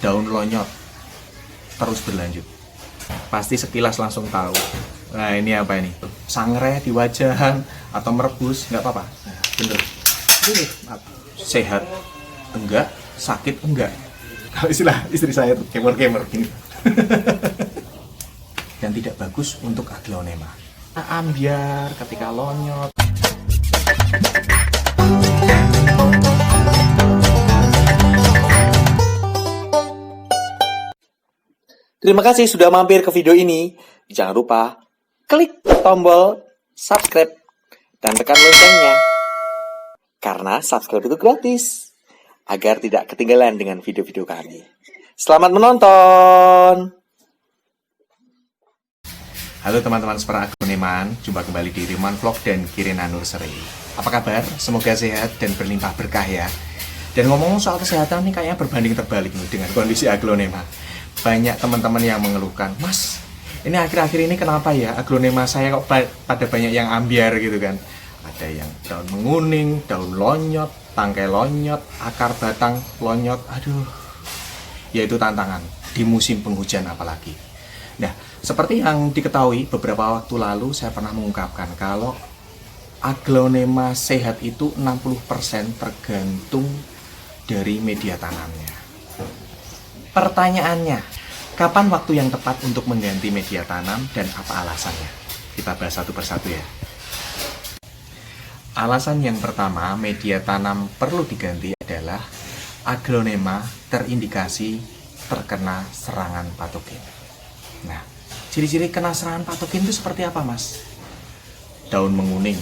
daun lonyot terus berlanjut. Pasti sekilas langsung tahu. Nah ini apa ini? Sangrai di wajahan atau merebus nggak apa-apa. Nah, bener. Ini sehat enggak, sakit enggak. Kalau istilah istri saya tuh kemer-kemer gini. Dan tidak bagus untuk aglonema. Ambiar ketika lonyot. Terima kasih sudah mampir ke video ini. Jangan lupa klik tombol subscribe dan tekan loncengnya. Karena subscribe itu gratis, agar tidak ketinggalan dengan video-video kami. Selamat menonton! Halo teman-teman Super Agloneman, jumpa kembali di Riman Vlog dan Kirina Nursery. Apa kabar? Semoga sehat dan berlimpah berkah ya. Dan ngomong soal kesehatan nih kayaknya berbanding terbalik nih dengan kondisi aglonema. Banyak teman-teman yang mengeluhkan, Mas, ini akhir-akhir ini kenapa ya aglonema saya kok pada banyak yang ambiar gitu kan. Ada yang daun menguning, daun lonyot, tangkai lonyot, akar batang lonyot. Aduh, yaitu tantangan di musim penghujan apalagi. Nah, seperti yang diketahui beberapa waktu lalu saya pernah mengungkapkan kalau aglonema sehat itu 60% tergantung dari media tanamnya. Pertanyaannya, kapan waktu yang tepat untuk mengganti media tanam dan apa alasannya? Kita bahas satu persatu ya. Alasan yang pertama, media tanam perlu diganti adalah aglonema terindikasi terkena serangan patogen. Nah, ciri-ciri kena serangan patogen itu seperti apa, Mas? Daun menguning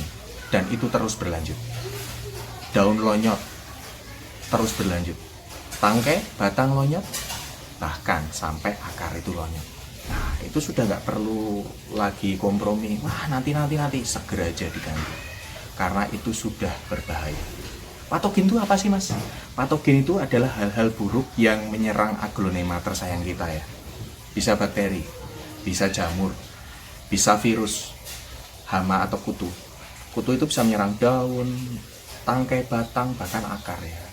dan itu terus berlanjut. Daun lonyot terus berlanjut. Tangkai, batang lonyot, bahkan sampai akar itu lonyot. Nah, itu sudah nggak perlu lagi kompromi. Wah, nanti, segera aja diganti. Karena itu sudah berbahaya. Patogen itu apa sih, Mas? Patogen itu adalah hal-hal buruk yang menyerang aglonema tersayang kita ya. Bisa bakteri, bisa jamur, bisa virus, hama atau kutu. Kutu itu bisa menyerang daun, tangkai, batang, bahkan akar ya.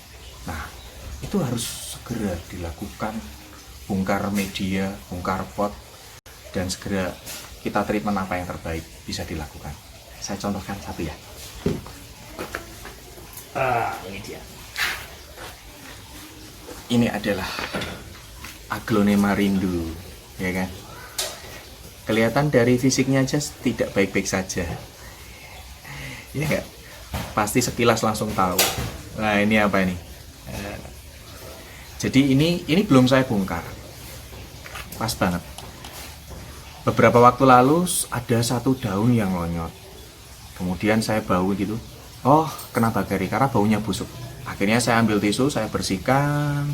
Nah, itu harus segera dilakukan, bongkar media, bongkar pot, dan segera kita treatment apa yang terbaik bisa dilakukan. Saya contohkan satu ya. Ini dia. Ini adalah aglonema rindu, ya kan? Kelihatan dari fisiknya aja tidak baik-baik saja. Ya enggak? Pasti sekilas langsung tahu. Nah, ini apa ini? Jadi ini belum saya bongkar. Pas banget. Beberapa waktu lalu ada satu daun yang lonyot. Kemudian saya bau gitu. Oh, kena bakteri karena baunya busuk. Akhirnya saya ambil tisu, saya bersihkan.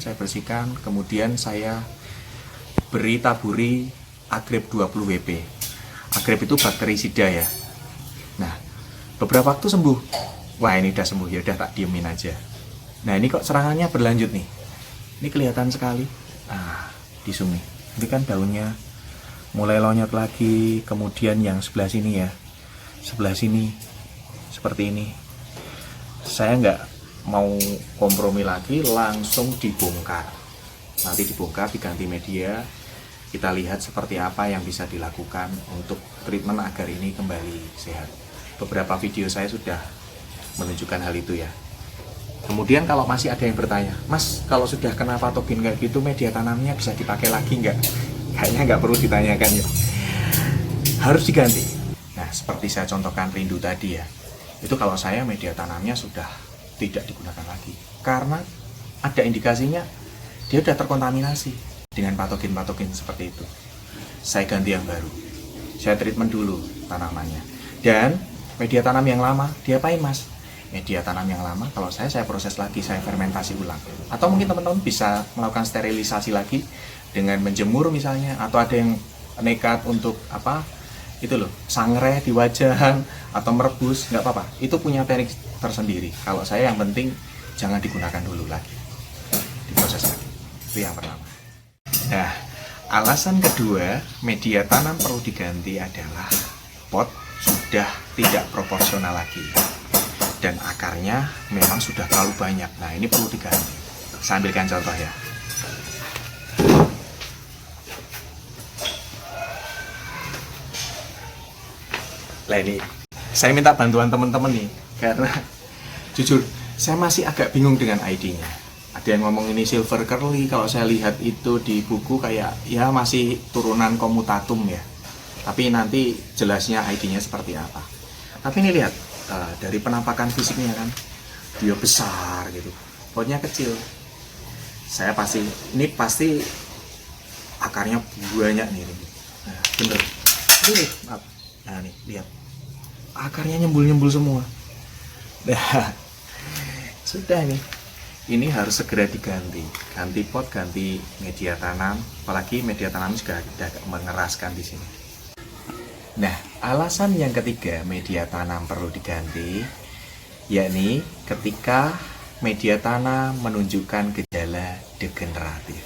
Kemudian saya beri taburi Agrip 20 WP. Agrip itu bakterisida ya. Nah, beberapa waktu sembuh. Wah, ini udah sembuh, ya udah tak diemin aja. Nah, ini kok serangannya berlanjut nih. Ini kelihatan sekali. Nah, di sini. Ini kan daunnya mulai lonyot lagi. Kemudian yang sebelah sini ya. Sebelah sini. Seperti ini. Saya nggak mau kompromi lagi. Langsung dibongkar. Nanti dibongkar, diganti media. Kita lihat seperti apa yang bisa dilakukan untuk treatment agar ini kembali sehat. Beberapa video saya sudah menunjukkan hal itu ya. Kemudian kalau masih ada yang bertanya, Mas, kalau sudah kena patogen kayak gitu, media tanamnya bisa dipakai lagi nggak? Kayaknya nggak perlu ditanyakan ya. Harus diganti. Nah, seperti saya contohkan rindu tadi ya. Itu kalau saya media tanamnya sudah tidak digunakan lagi. Karena ada indikasinya dia sudah terkontaminasi dengan patogen-patogen seperti itu. Saya ganti yang baru. Saya treatment dulu tanamannya. Dan media tanam yang lama, diapain, Mas? Media tanam yang lama, kalau saya proses lagi, saya fermentasi ulang. Atau mungkin teman-teman bisa melakukan sterilisasi lagi dengan menjemur misalnya, atau ada yang nekat untuk apa? Itu loh, sangrai di wajahan atau merebus, nggak apa-apa. Itu punya teknik tersendiri. Kalau saya yang penting jangan digunakan dulu lagi. Diproses lagi. Itu yang pertama. Nah, alasan kedua, media tanam perlu diganti adalah pot sudah tidak proporsional lagi. Dan akarnya memang sudah terlalu banyak. Nah, ini perlu diganti. Saya ambilkan contoh ya. Lah ini saya minta bantuan teman-teman nih, karena jujur saya masih agak bingung dengan ID-nya. Ada yang ngomong ini silver curly, kalau saya lihat itu di buku kayak ya masih turunan komutatum ya. Tapi nanti jelasnya ID-nya seperti apa. Tapi ini lihat dari penampakan fisiknya kan, dia besar gitu, pohonnya kecil. Ini pasti akarnya banyak nih. Nah, bener. Ini, nah nih lihat, akarnya nyembul-nyembul semua. Nah, sudah nih. Ini harus segera diganti pot, ganti media tanam, apalagi media tanam juga agak mengeraskan di sini. Nah, alasan yang ketiga media tanam perlu diganti, yakni ketika media tanam menunjukkan gejala degeneratif.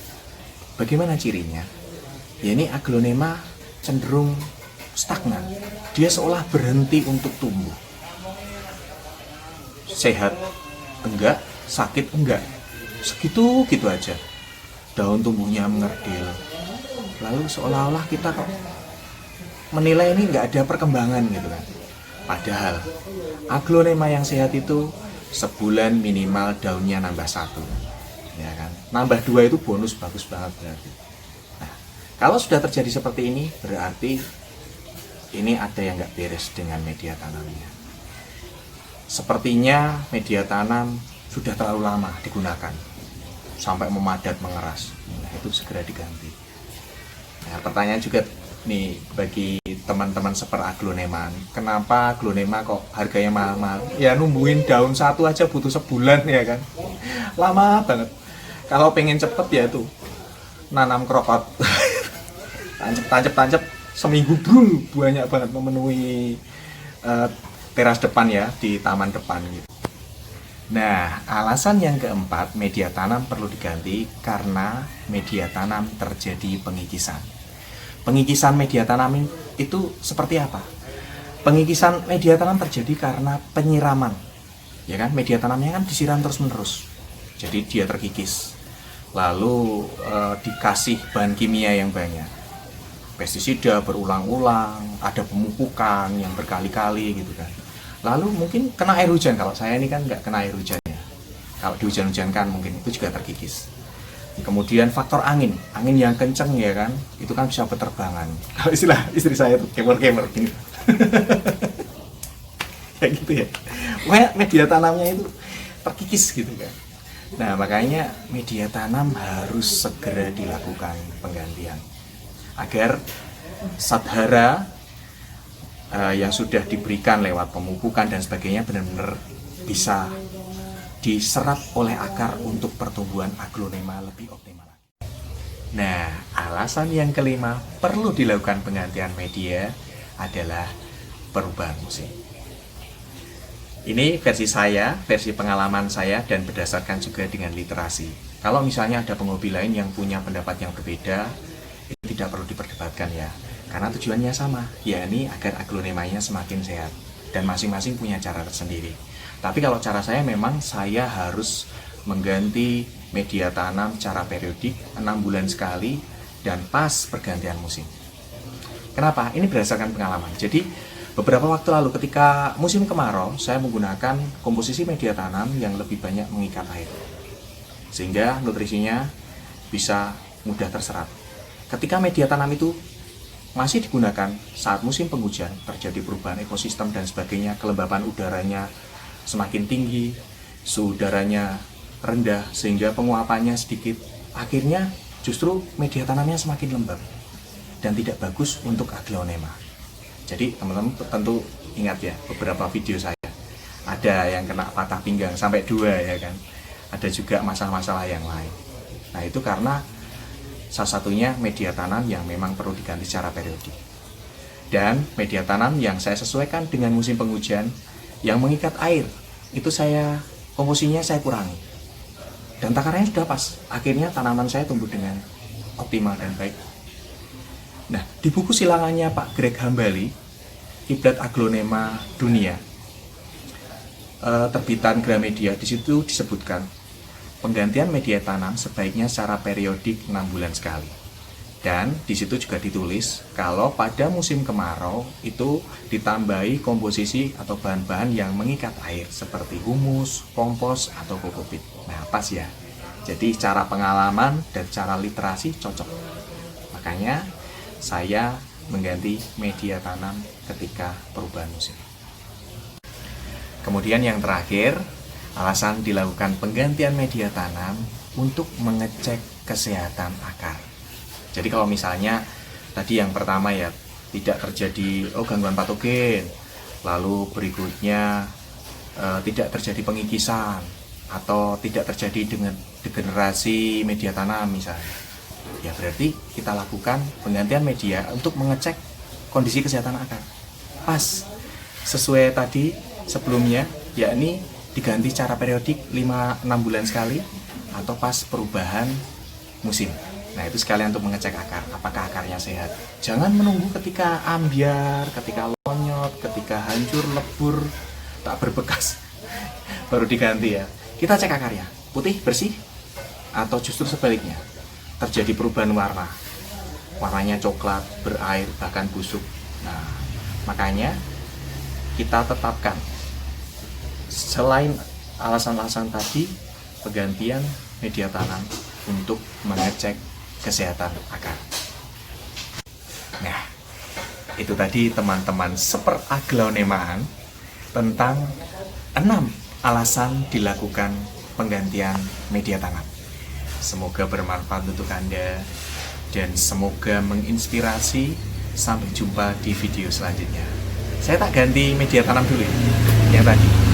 Bagaimana cirinya? Ya, ini aglonema cenderung stagnan. Dia seolah berhenti untuk tumbuh. Sehat enggak, sakit enggak, segitu-gitu aja. Daun tumbuhnya mengerdil. Lalu seolah-olah kita kok menilai ini nggak ada perkembangan gitu kan. Padahal aglonema yang sehat itu sebulan minimal daunnya nambah 1, ya kan. Nambah 2 itu bonus bagus banget berarti. Nah, kalau sudah terjadi seperti ini berarti ini ada yang nggak beres dengan media tanamnya. Sepertinya media tanam sudah terlalu lama digunakan sampai memadat mengeras. Nah, itu segera diganti. Nah, pertanyaan juga nih bagi teman-teman seperaglonema, kenapa aglonema kok harganya mahal-mahal? Ya numbuhin daun 1 aja butuh sebulan ya kan, lama banget. Kalau pengen cepet ya itu nanam krokot, tancep seminggu brul, banyak banget memenuhi teras depan ya, di taman depan gitu. Nah, alasan yang keempat media tanam perlu diganti karena media tanam terjadi pengikisan. Pengikisan media tanam itu seperti apa? Pengikisan media tanam terjadi karena penyiraman. Ya kan, media tanamnya kan disiram terus-menerus. Jadi dia terkikis. Lalu dikasih bahan kimia yang banyak. Pestisida berulang-ulang, ada pemupukan yang berkali-kali gitu kan. Lalu mungkin kena air hujan, kalau saya ini kan nggak kena air hujan ya. Kalau dihujan-hujankan mungkin itu juga terkikis. Kemudian faktor angin yang kenceng ya kan, itu kan bisa berterbangan. Kalau istilah istri saya itu kemer-kemer gini. Kayak gitu ya. Pokoknya media tanamnya itu terkikis gitu kan. Nah, makanya media tanam harus segera dilakukan penggantian agar zat hara yang sudah diberikan lewat pemupukan dan sebagainya benar-benar bisa diserap oleh akar untuk pertumbuhan aglonema lebih optimal. Nah, alasan yang kelima perlu dilakukan penggantian media adalah perubahan musim. Ini versi saya, versi pengalaman saya dan berdasarkan juga dengan literasi. Kalau misalnya ada penghobi lain yang punya pendapat yang berbeda, itu tidak perlu diperdebatkan ya. Karena tujuannya sama, yakni agar aglonemanya semakin sehat dan masing-masing punya cara tersendiri. Tapi kalau cara saya memang saya harus mengganti media tanam secara periodik 6 bulan sekali dan pas pergantian musim. Kenapa? Ini berdasarkan pengalaman. Jadi beberapa waktu lalu ketika musim kemarau, saya menggunakan komposisi media tanam yang lebih banyak mengikat air. Sehingga nutrisinya bisa mudah terserap. Ketika media tanam itu masih digunakan saat musim penghujan, terjadi perubahan ekosistem dan sebagainya, kelembapan udaranya semakin tinggi, suhu udaranya rendah sehingga penguapannya sedikit. Akhirnya justru media tanamnya semakin lembab dan tidak bagus untuk aglonema. Jadi teman-teman tentu ingat ya, beberapa video saya ada yang kena patah pinggang sampai 2 ya kan. Ada juga masalah-masalah yang lain. Nah, itu karena salah satunya media tanam yang memang perlu diganti secara periodik. Dan media tanam yang saya sesuaikan dengan musim penghujan yang mengikat air, itu komposisinya saya kurangi. Dan takarannya sudah pas. Akhirnya tanaman saya tumbuh dengan optimal dan baik. Nah, di buku silangannya Pak Greg Hambali, Kiblat Aglonema Dunia, terbitan Gramedia, di situ disebutkan penggantian media tanam sebaiknya secara periodik 6 bulan sekali. Dan di situ juga ditulis kalau pada musim kemarau itu ditambahi komposisi atau bahan-bahan yang mengikat air seperti humus, kompos, atau kokopit. Nah, pas ya. Jadi cara pengalaman dan cara literasi cocok. Makanya saya mengganti media tanam ketika perubahan musim. Kemudian yang terakhir, alasan dilakukan penggantian media tanam untuk mengecek kesehatan akar. Jadi kalau misalnya tadi yang pertama ya tidak terjadi gangguan patogen, lalu berikutnya tidak terjadi pengikisan atau tidak terjadi dengan degenerasi media tanam misalnya, ya berarti kita lakukan penggantian media untuk mengecek kondisi kesehatan akar. Pas sesuai tadi sebelumnya, yakni diganti secara periodik 5-6 bulan sekali atau pas perubahan musim. Nah, itu sekalian untuk mengecek akar, apakah akarnya sehat. Jangan menunggu ketika ambyar, ketika lonyot, ketika hancur, lebur, tak berbekas, baru diganti ya. Kita cek akarnya, putih, bersih, atau justru sebaliknya, terjadi perubahan warna. Warnanya coklat, berair, bahkan busuk. Nah, makanya kita tetapkan, selain alasan-alasan tadi, penggantian media tanam untuk mengecek kesehatan akar. Nah, itu tadi teman-teman seperaglaunemaan tentang 6 alasan dilakukan penggantian media tanam. Semoga bermanfaat untuk Anda dan semoga menginspirasi. Sampai jumpa di video selanjutnya. Saya tak ganti media tanam dulu ya, yang tadi.